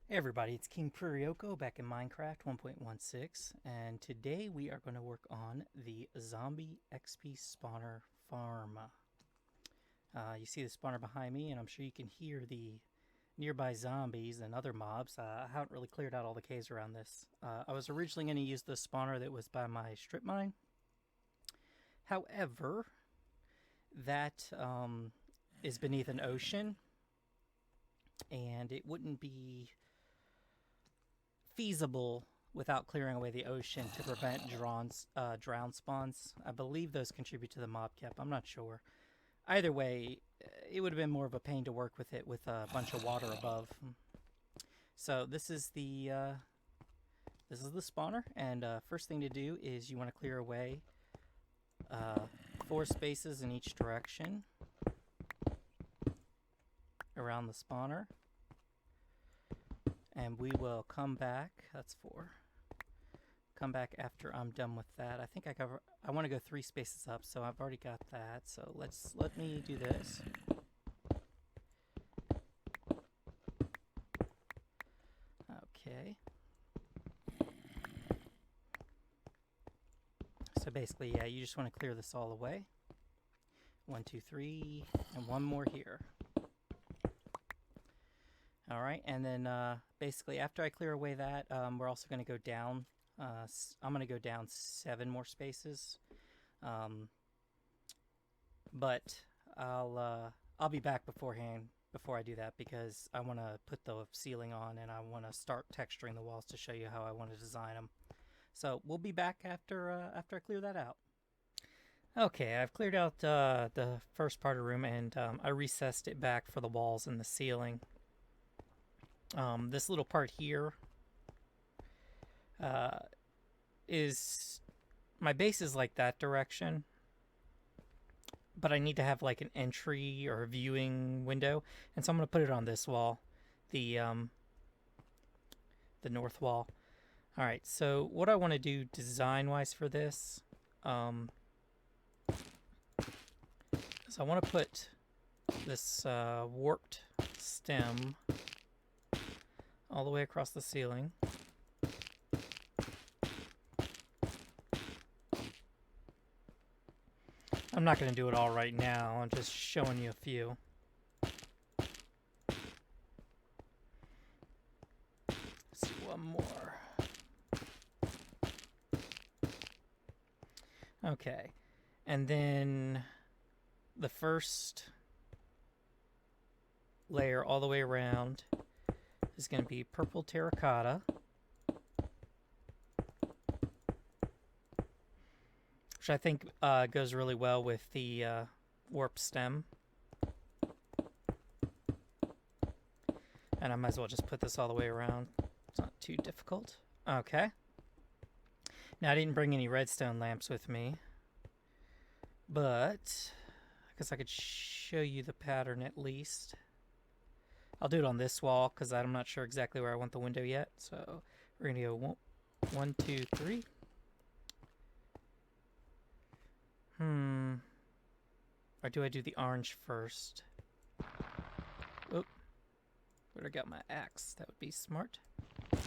Hey everybody, it's King Prewyoko back in Minecraft 1.16, and today we are going to work on the zombie XP spawner farm. You see the spawner behind me, and I'm sure you can hear the nearby zombies and other mobs. I haven't really cleared out all the caves around this. I was originally going to use the spawner that was by my strip mine. However, that is beneath an ocean, and it wouldn't be feasible without clearing away the ocean to prevent drown spawns. I believe those contribute to the mob cap. I'm not sure. Either way, it would have been more of a pain to work with it with a bunch of water above. So this is the spawner, and first thing to do is you want to clear away 4 spaces in each direction around the spawner. And we will come back. That's 4. Come back after I'm done with that. I think I want to go 3 spaces up, so I've already got that. So let me do this. Okay. So basically, yeah, you just want to clear this all away. 1, 2, 3, and 1 more here. All right, and then basically after I clear away that, we're also going to go down. I'm going to go down 7 more spaces, but I'll be back beforehand before I do that because I want to put the ceiling on and I want to start texturing the walls to show you how I want to design them. So we'll be back after I clear that out. Okay, I've cleared out the first part of the room and I recessed it back for the walls and the ceiling. This little part here is my base is like that direction, but I need to have like an entry or a viewing window, and so I'm going to put it on this wall, the north wall. All right, so what I want to do design wise for this is I want to put this warped stem all the way across the ceiling. I'm not going to do it all right now. I'm just showing you a few. Let's see, one more. Okay. And then the first layer all the way around is going to be purple terracotta, which I think goes really well with the warp stem. And I might as well just put this all the way around. It's not too difficult. Okay. Now, I didn't bring any redstone lamps with me, but I guess I could show you the pattern at least. I'll do it on this wall because I'm not sure exactly where I want the window yet. So we're going to go 1, 2, 3. Or do I do the orange first? Oh, where'd I got my axe? That would be smart. I'm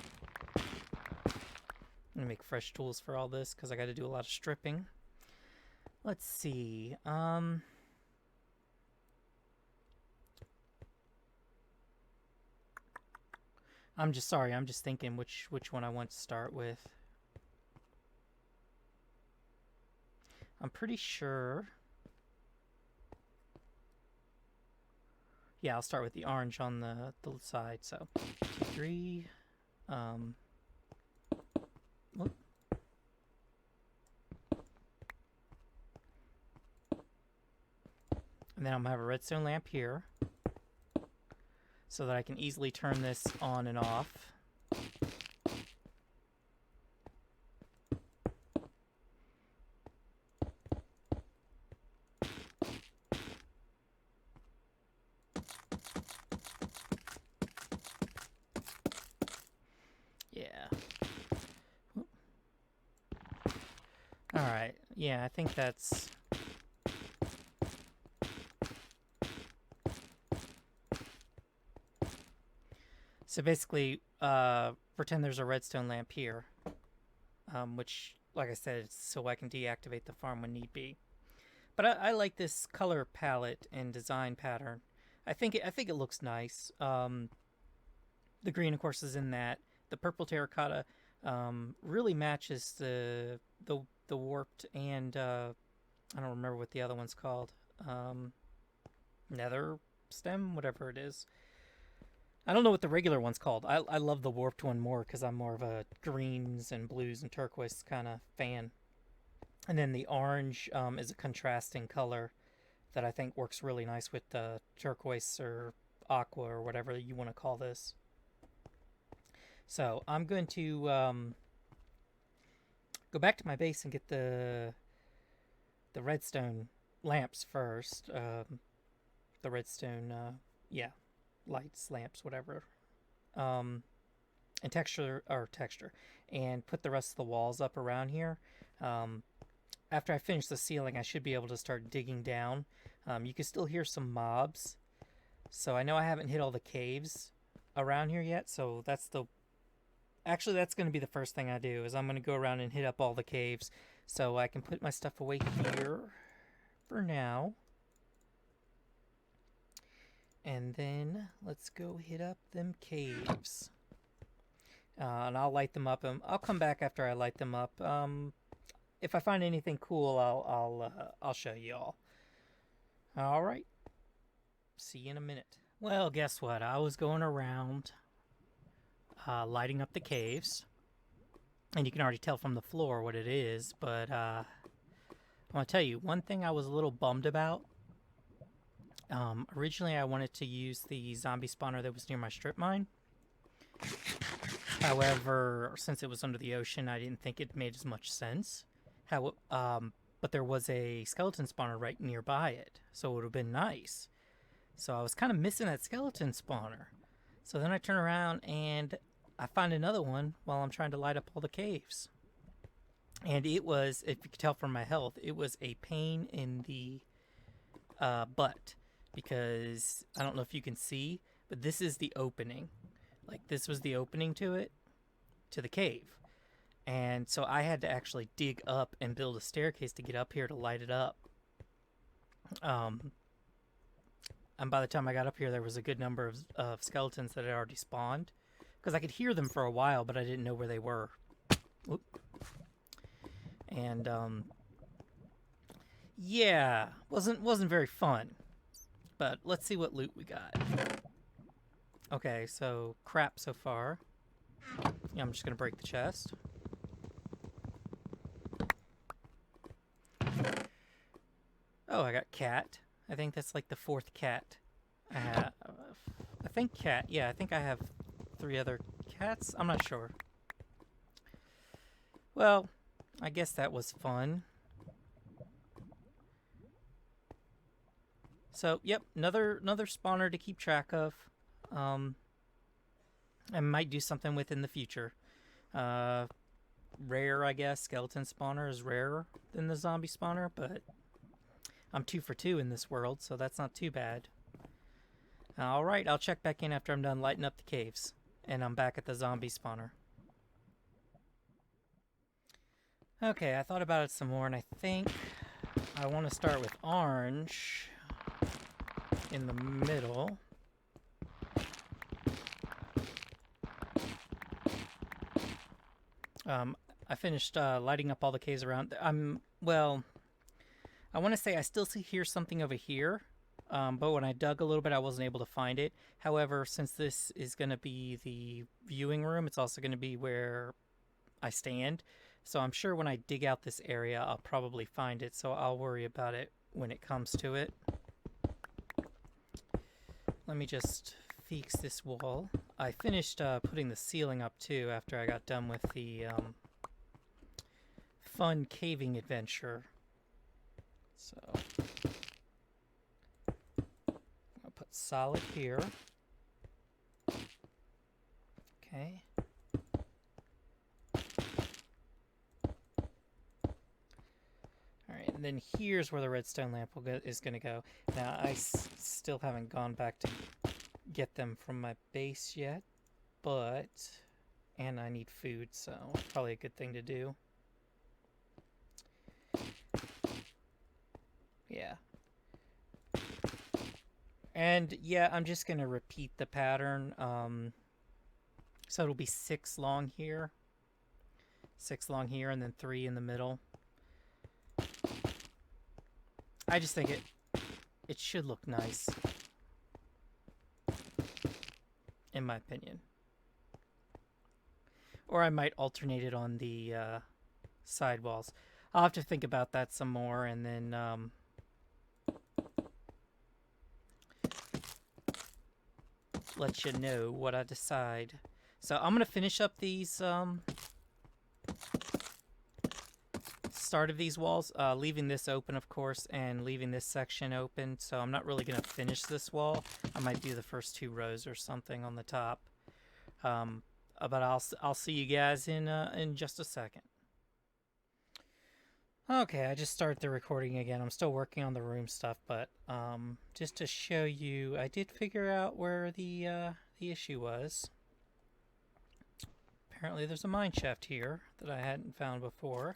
going to make fresh tools for all this because I got to do a lot of stripping. Let's see. I'm just thinking which one I want to start with. I'm pretty sure. Yeah, I'll start with the orange on the side. So 2, 3. Whoop. And then I'm gonna have a redstone lamp here so that I can easily turn this on and off. Yeah. Alright, yeah, I think that's... So basically, pretend there's a redstone lamp here, which, like I said, it's so I can deactivate the farm when need be. But I like this color palette and design pattern. I think it looks nice. The green, of course, is in that. The purple terracotta really matches the warped and I don't remember what the other one's called. Nether stem, whatever it is. I don't know what the regular one's called. I love the warped one more because I'm more of a greens and blues and turquoise kind of fan. And then the orange is a contrasting color that I think works really nice with the turquoise or aqua or whatever you want to call this. So I'm going to go back to my base and get the redstone lamps first. The redstone, yeah, lights, lamps, whatever. And texture, and put the rest of the walls up around here. After I finish the ceiling, I should be able to start digging down. You can still hear some mobs. So I know I haven't hit all the caves around here yet, so that's the... Actually, that's going to be the first thing I do, is I'm going to go around and hit up all the caves so I can put my stuff away here for now. And then let's go hit up them caves. And I'll light them up. I'll come back after I light them up. If I find anything cool, I'll show you all. All right. See you in a minute. Well, guess what? I was going around lighting up the caves, and you can already tell from the floor what it is. But I want to tell you one thing I was a little bummed about. Originally, I wanted to use the zombie spawner that was near my strip mine. However, since it was under the ocean, I didn't think it made as much sense. But there was a skeleton spawner right nearby it, so it would have been nice. So I was kind of missing that skeleton spawner. So then I turn around and I find another one while I'm trying to light up all the caves. And it was, if you could tell from my health, it was a pain in the butt. Because, I don't know if you can see, but this is the opening. Like, this was the opening to it, to the cave. And so I had to actually dig up and build a staircase to get up here to light it up. And by the time I got up here, there was a good number of skeletons that had already spawned. Because I could hear them for a while, but I didn't know where they were. Oop. And, yeah, wasn't very fun. But let's see what loot we got. Okay, so crap so far. Yeah, I'm just going to break the chest. Oh, I got cat. I think that's like the fourth cat. I think cat. Yeah, I think I have 3 other cats. I'm not sure. Well, I guess that was fun. So, yep, another spawner to keep track of. I might do something with in the future. Rare, I guess. Skeleton spawner is rarer than the zombie spawner, but I'm 2 for 2 in this world, so that's not too bad. Alright, I'll check back in after I'm done lighting up the caves. And I'm back at the zombie spawner. Okay, I thought about it some more, and I think I want to start with orange in the middle. I finished lighting up all the caves around. Well, I want to say I still hear something over here, but when I dug a little bit, I wasn't able to find it. However, since this is going to be the viewing room, it's also going to be where I stand. So I'm sure when I dig out this area, I'll probably find it, so I'll worry about it when it comes to it. Let me just fix this wall. I finished putting the ceiling up too after I got done with the fun caving adventure. So I'll put solid here. Okay. Alright, and then here's where the redstone lamp is going to go. Now, I still haven't gone back to get them from my base yet. but... And I need food, so probably a good thing to do. Yeah. And yeah, I'm just going to repeat the pattern. So it'll be 6 long here. 6 long here, and then 3 in the middle. I just think it should look nice, in my opinion. Or I might alternate it on the side walls. I'll have to think about that some more, and then let you know what I decide. So I'm going to finish up these start of these walls, leaving this open, of course, and leaving this section open. So I'm not really going to finish this wall. I might do the first 2 rows or something on the top. But I'll see you guys in just a second. Okay, I just started the recording again. I'm still working on the room stuff, but just to show you, I did figure out where the issue was. Apparently, there's a mine shaft here that I hadn't found before.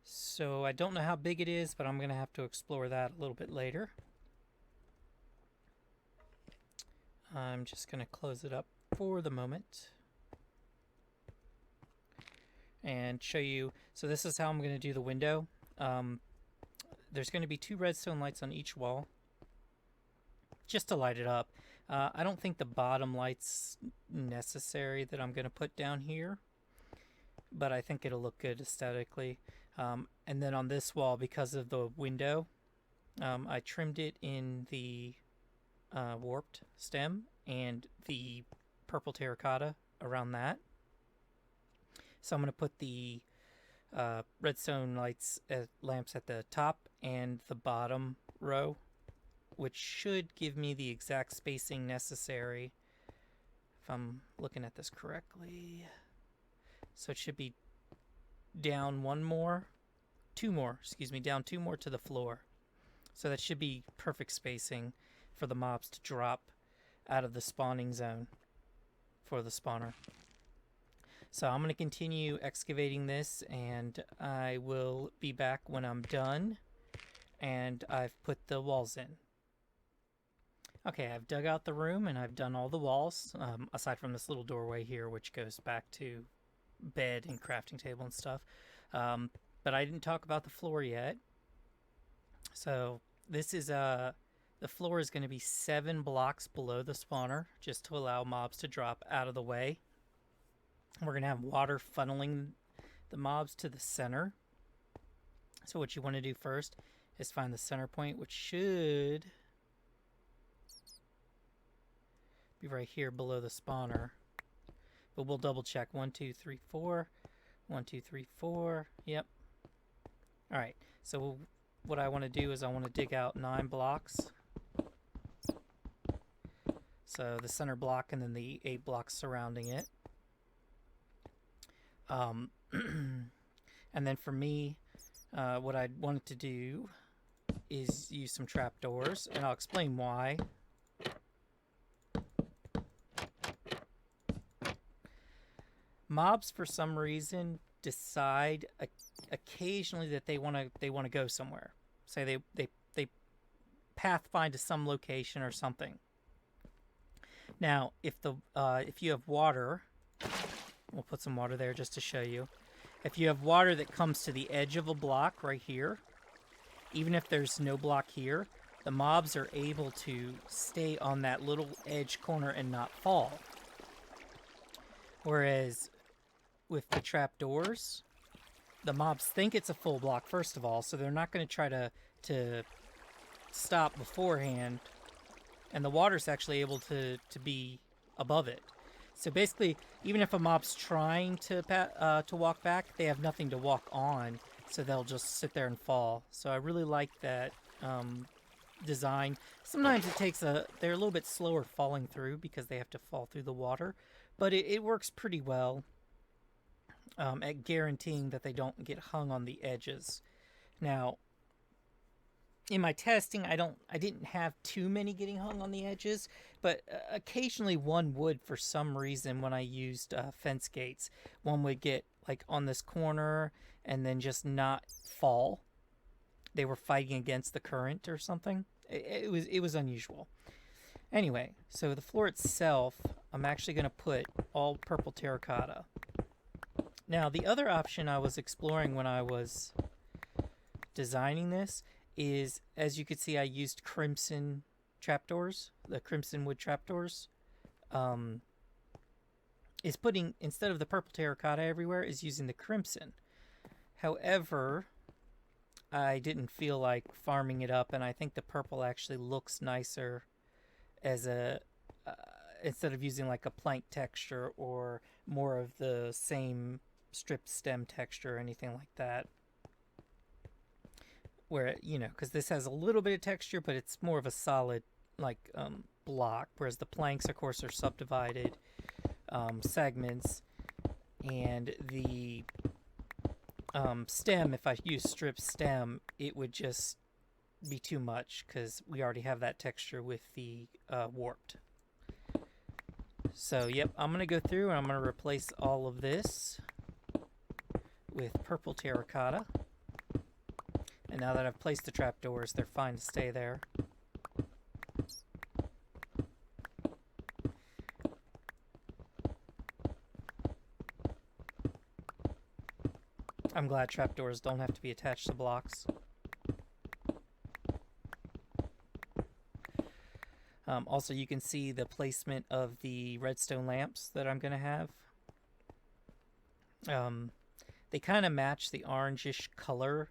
So I don't know how big it is, but I'm gonna have to explore that a little bit later. I'm just going to close it up for the moment and show you. So this is how I'm going to do the window. There's going to be 2 redstone lights on each wall just to light it up. I don't think the bottom light's necessary that I'm going to put down here, but I think it'll look good aesthetically. And then on this wall, because of the window, I trimmed it in the warped stem and the purple terracotta around that. So I'm going to put the redstone lamps at the top and the bottom row, which should give me the exact spacing necessary if I'm looking at this correctly. So it should be down 2 more to the floor. So that should be perfect spacing for the mobs to drop out of the spawning zone for the spawner. So I'm going to continue excavating this, and I will be back when I'm done and I've put the walls in. Okay, I've dug out the room and I've done all the walls, aside from this little doorway here, which goes back to bed and crafting table and stuff. But I didn't talk about the floor yet. So this is the floor is going to be 7 blocks below the spawner, just to allow mobs to drop out of the way. We're going to have water funneling the mobs to the center. So what you want to do first is find the center point, which should be right here below the spawner. But we'll double check. 1, 2, 3, 4. 1, 2, 3, 4. Yep. All right. So what I want to do is I want to dig out 9 blocks. So the center block and then the 8 blocks surrounding it. And then for me, what I wanted to do is use some trapdoors, and I'll explain why. Mobs, for some reason, decide occasionally that they want to go somewhere. Say they pathfind to some location or something. Now, if you have water, we'll put some water there just to show you. If you have water that comes to the edge of a block right here, even if there's no block here, the mobs are able to stay on that little edge corner and not fall. Whereas with the trapdoors, the mobs think it's a full block, first of all, so they're not going to try to stop beforehand, and the water's actually able to be above it. So basically, even if a mob's trying to walk back, they have nothing to walk on, so they'll just sit there and fall. So I really like that design. Sometimes it takes they're a little bit slower falling through because they have to fall through the water, but it works pretty well at guaranteeing that they don't get hung on the edges. Now, in my testing, I didn't have too many getting hung on the edges, but occasionally one would, for some reason, when I used fence gates, one would get like on this corner and then just not fall. They were fighting against the current or something. It was unusual. Anyway, so the floor itself, I'm actually going to put all purple terracotta. Now, the other option I was exploring when I was designing this is, as you can see, I used crimson trapdoors, the crimson wood trapdoors. Is putting, instead of the purple terracotta everywhere, is using the crimson. However, I didn't feel like farming it up, and I think the purple actually looks nicer as a instead of using like a plank texture or more of the same strip stem texture or anything like that. Where, you know, because this has a little bit of texture, but it's more of a solid like block, whereas the planks, of course, are subdivided segments, and the stem, if I use strip stem, it would just be too much because we already have that texture with the warped. So yep, I'm gonna go through and I'm gonna replace all of this with purple terracotta. And now that I've placed the trapdoors, they're fine to stay there. I'm glad trapdoors don't have to be attached to blocks. Also, you can see the placement of the redstone lamps that I'm going to have. They kind of match the orangish color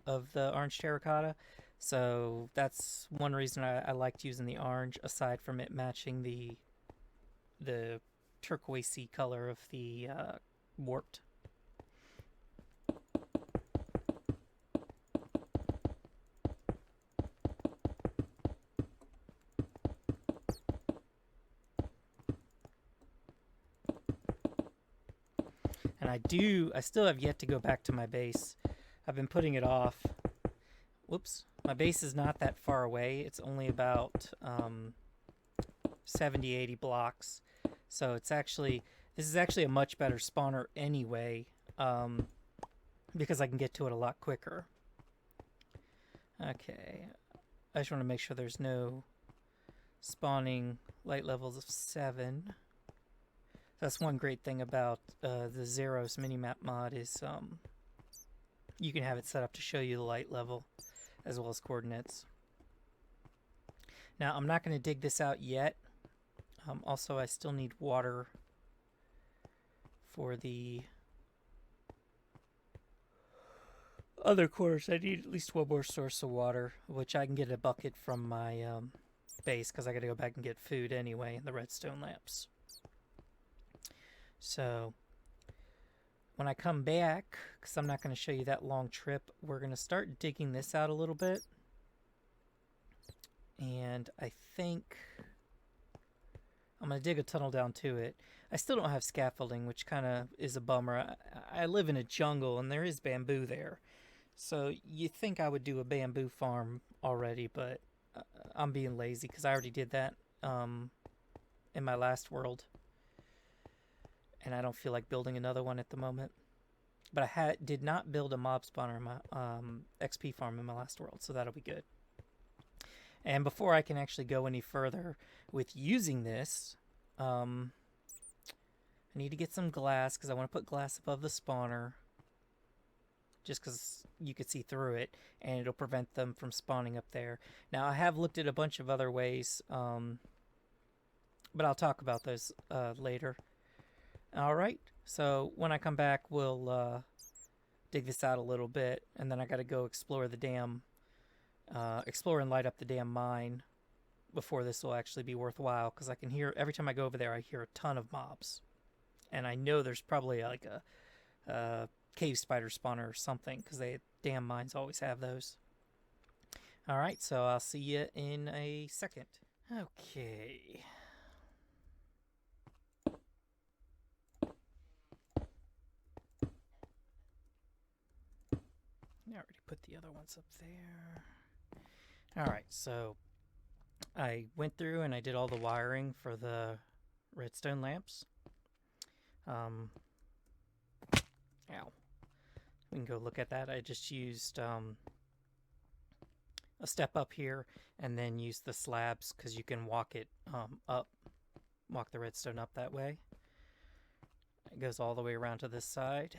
of the orange terracotta, so that's one reason I liked using the orange, aside from it matching the turquoisey color of the warped. And I still have yet to go back to my base. I've been putting it off. Whoops. My base is not that far away. It's only about 70, 80 blocks. So this is actually a much better spawner anyway, because I can get to it a lot quicker. Okay. I just want to make sure there's no spawning light levels of 7. That's one great thing about the Zeros minimap mod is you can have it set up to show you the light level as well as coordinates. Now, I'm not going to dig this out yet. Also, I still need water for the other quarters. I need at least one more source of water, which I can get a bucket from my base because I got to go back and get food anyway in the redstone lamps. So when I come back, because I'm not going to show you that long trip, we're going to start digging this out a little bit. And I think I'm going to dig a tunnel down to it. I still don't have scaffolding, which kind of is a bummer. I live in a jungle and there is bamboo there. So you think I would do a bamboo farm already, but I'm being lazy because I already did that in my last world. And I don't feel like building another one at the moment. But I did not build a mob spawner in my XP farm in my last world, so that'll be good. And before I can actually go any further with using this, I need to get some glass because I want to put glass above the spawner, just because you could see through it, and it'll prevent them from spawning up there. Now, I have looked at a bunch of other ways, but I'll talk about those later. Alright, so when I come back, we'll dig this out a little bit, and then I gotta go explore the dam, explore and light up the damn mine before this will actually be worthwhile, because I can hear, every time I go over there, I hear a ton of mobs. And I know there's probably like a cave spider spawner or something, because damn mines always have those. Alright, so I'll see you in a second. Okay. I already put the other ones up there. Alright, so I went through and I did all the wiring for the redstone lamps. Ow. We can go look at that. I just used a step up here and then used the slabs because you can walk it up, walk the redstone up that way. It goes all the way around to this side.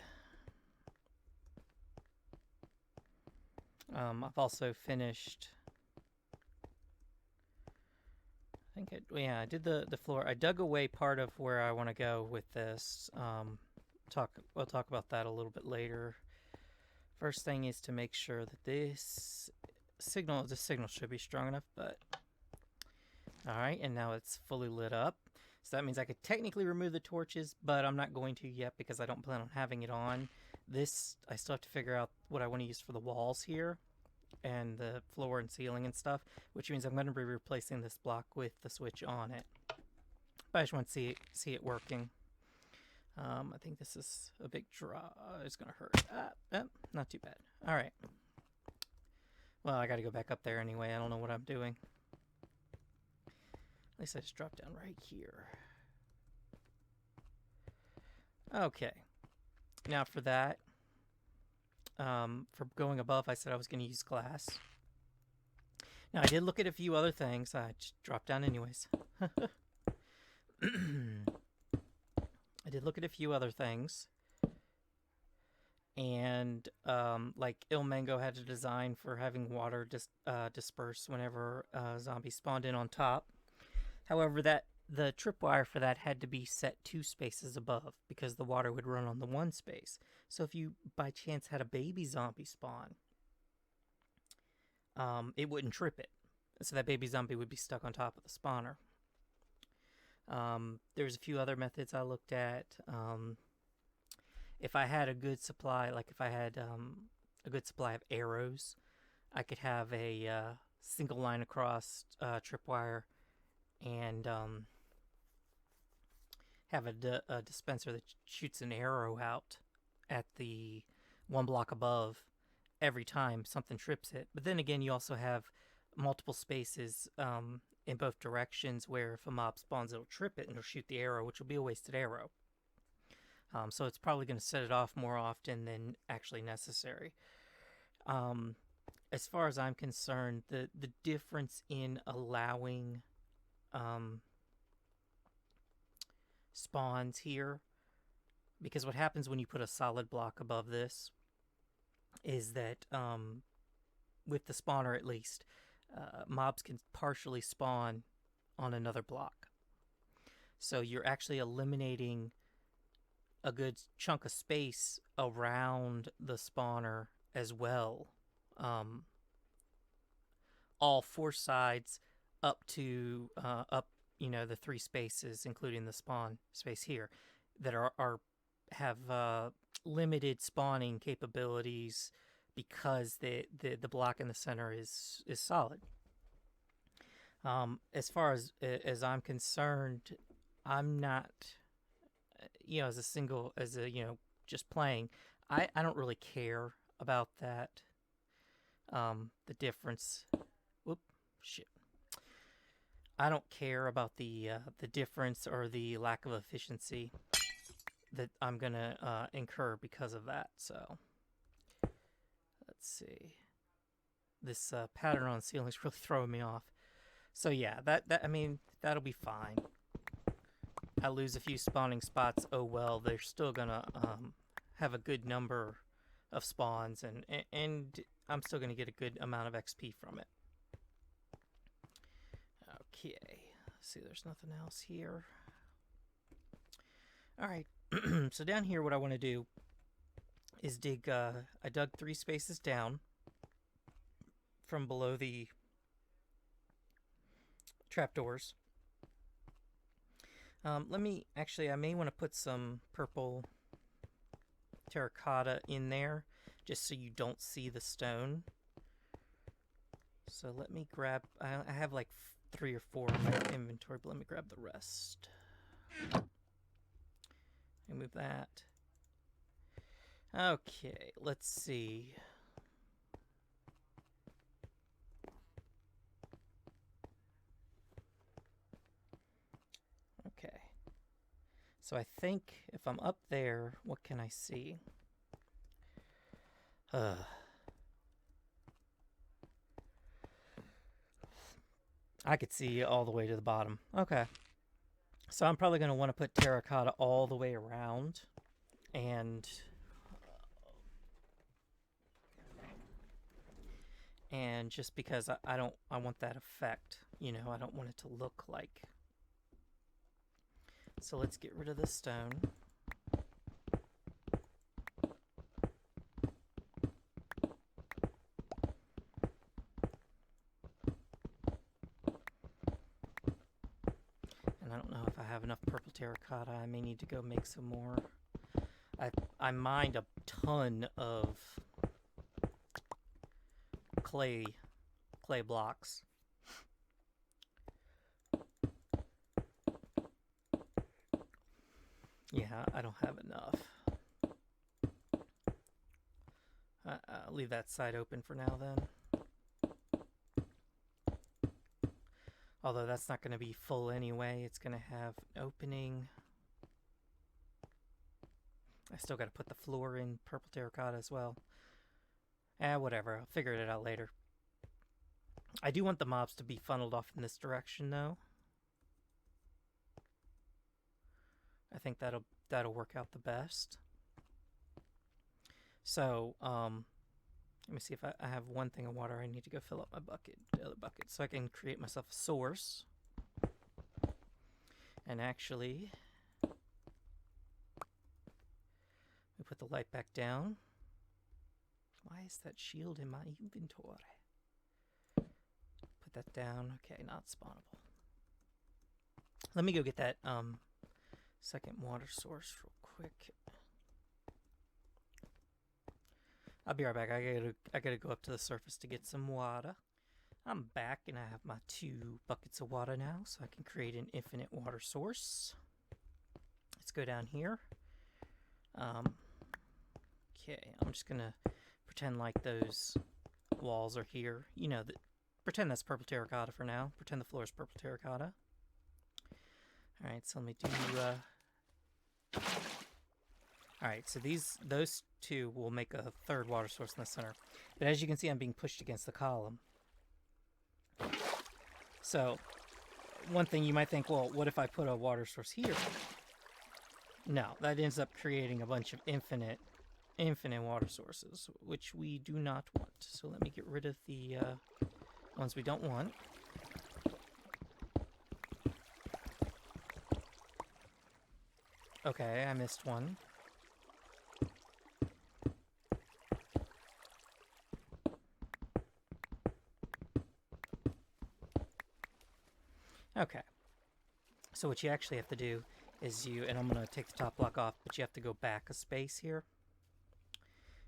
I've also finished. I did the floor. I dug away part of where I want to go with this. We'll talk about that a little bit later. First thing is to make sure that the signal should be strong enough. But all right, and now it's fully lit up. So that means I could technically remove the torches, but I'm not going to yet because I don't plan on having it on. This, I still have to figure out what I want to use for the walls here and the floor and ceiling and stuff, which means I'm going to be replacing this block with the switch on it. But I just want to see it working. I think this is a big draw. It's going to hurt. Not too bad. All right. Well, I got to go back up there anyway. I don't know what I'm doing. At least I just dropped down right here. Okay. Now for that, for going above, I said I was going to use glass. Now I did look at a few other things. I just dropped down anyways. I did look at a few other things. And like Ilmango had a design for having water disperse whenever zombies spawned in on top. However, the tripwire for that had to be set 2 spaces above because the water would run on the 1 space. So if you by chance had a baby zombie spawn, it wouldn't trip it. So that baby zombie would be stuck on top of the spawner. There's a few other methods I looked at. If I had a good supply, like if I had a good supply of arrows, I could have a single line across tripwire and have a dispenser that shoots an arrow out at the 1 block above every time something trips it. But then again, you also have multiple spaces in both directions where if a mob spawns, it'll trip it and it'll shoot the arrow, which will be a wasted arrow. So it's probably going to set it off more often than actually necessary. As far as I'm concerned, the difference in allowing spawns here, because what happens when you put a solid block above this is that with the spawner at least, mobs can partially spawn on another block. So you're actually eliminating a good chunk of space around the spawner as well. All 4 sides up to the 3 spaces, including the spawn space here, that have limited spawning capabilities because the block in the center is solid. As far as I'm concerned, I'm not, just playing, I don't really care about that. The difference. Whoop, shit. I don't care about the difference or the lack of efficiency that I'm gonna incur because of that. So let's see. This pattern on the ceiling is really throwing me off. So yeah, that'll be fine. I lose a few spawning spots. Oh well, they're still gonna have a good number of spawns, and I'm still gonna get a good amount of XP from it. Okay, let's see, there's nothing else here. All right, so down here, what I want to do is dig. I dug 3 spaces down from below the trapdoors. I may want to put some purple terracotta in there just so you don't see the stone. So let me grab, I have like 3 or 4 in my inventory, but let me grab the rest. Remove that. Okay, let's see. So I think if I'm up there, what can I see? I could see all the way to the bottom. Okay. So I'm probably going to want to put terracotta all the way around. And just because I want that effect, you know, I don't want it to look like. So let's get rid of the stone. And I don't know if I have enough purple terracotta. I may need to go make some more. I mined a ton of clay blocks. Yeah, I don't have enough. I'll leave that side open for now then. Although that's not going to be full anyway. It's going to have an opening. I still got to put the floor in purple terracotta as well. Whatever. I'll figure it out later. I do want the mobs to be funneled off in this direction, though. I think that'll work out the best. So, let me see if I have one thing of water. I need to go fill up my bucket, the other bucket, so I can create myself a source. And actually, we put the light back down. Why is that shield in my inventory? Put that down. Okay, not spawnable. Let me go get that second water source real quick. I'll be right back. I gotta go up to the surface to get some water. I'm back and I have my 2 buckets of water now, so I can create an infinite water source. Let's go down here. Okay, I'm just gonna pretend like those walls are here. You know, pretend that's purple terracotta for now. Pretend the floor is purple terracotta. Alright, so let me do... Alright, so those 2 will make a 3rd water source in the center. But as you can see, I'm being pushed against the column. So, one thing you might think, well, what if I put a water source here? No, that ends up creating a bunch of infinite water sources, which we do not want. So let me get rid of the ones we don't want. Okay, I missed one. Okay. So what you actually have to do is and I'm going to take the top block off, but you have to go back a space here.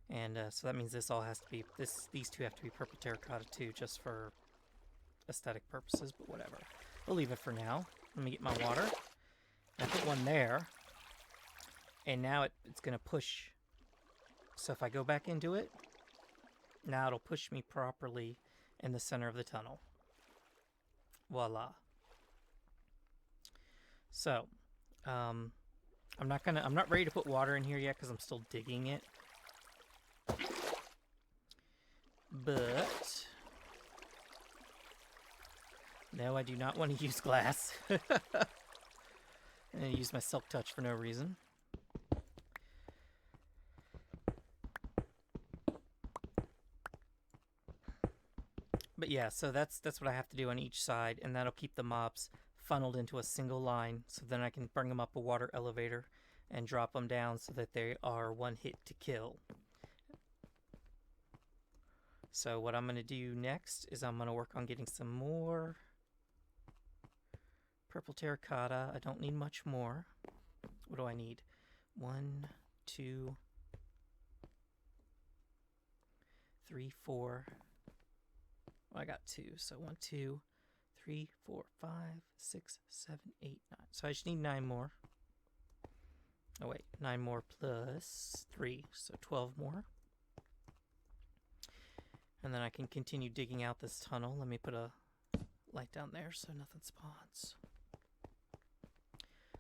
And so that means this all has to be, these 2 have to be purple terracotta too, just for aesthetic purposes, but whatever. We'll leave it for now. Let me get my water. I put one there. And now it's going to push. So if I go back into it, now it'll push me properly in the center of the tunnel. Voila. So, I'm not ready to put water in here yet because I'm still digging it. But no, I do not want to use glass. I'm going to use my silk touch for no reason. But yeah, so that's what I have to do on each side, and that'll keep the mobs funneled into a single line, so then I can bring them up a water elevator and drop them down so that they are one hit to kill. So what I'm going to do next is I'm going to work on getting some more purple terracotta. I don't need much more. What do I need? 1, 2, 3, 4. Well, I got 2. So 1, 2, 3, 4, 5, 6, 7, 8, 9. So I just need 9 more. Oh wait, 9 more plus 3, so 12 more. And then I can continue digging out this tunnel. Let me put a light down there so nothing spawns.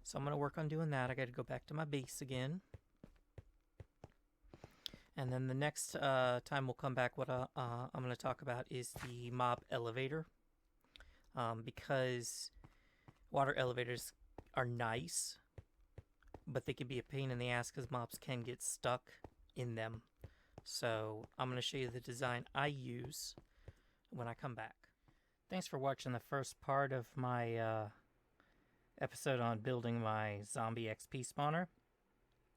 So I'm going to work on doing that. I got to go back to my base again. And then the next time we'll come back, what I'm going to talk about is the mob elevator. Because water elevators are nice, but they can be a pain in the ass because mobs can get stuck in them. So I'm going to show you the design I use when I come back. Thanks for watching the first part of my episode on building my zombie XP spawner.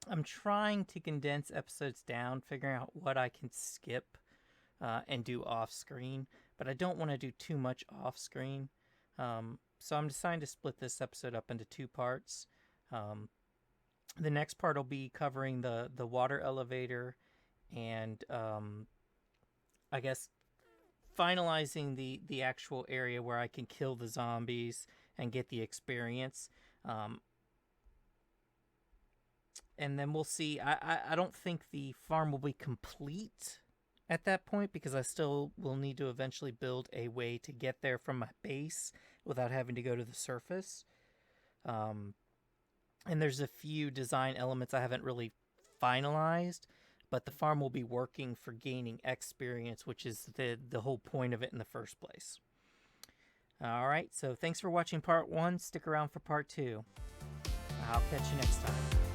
I'm trying to condense episodes down, figuring out what I can skip and do off screen, but I don't want to do too much off screen. So I'm deciding to split this episode up into 2 parts. The next part will be covering the water elevator and I guess finalizing the actual area where I can kill the zombies and get the experience. And then we'll see. I don't think the farm will be complete at that point because I still will need to eventually build a way to get there from my base without having to go to the surface. And there's a few design elements I haven't really finalized, but the farm will be working for gaining experience, which is the whole point of it in the first place. All right, so thanks for watching part 1. Stick around for part 2. I'll catch you next time.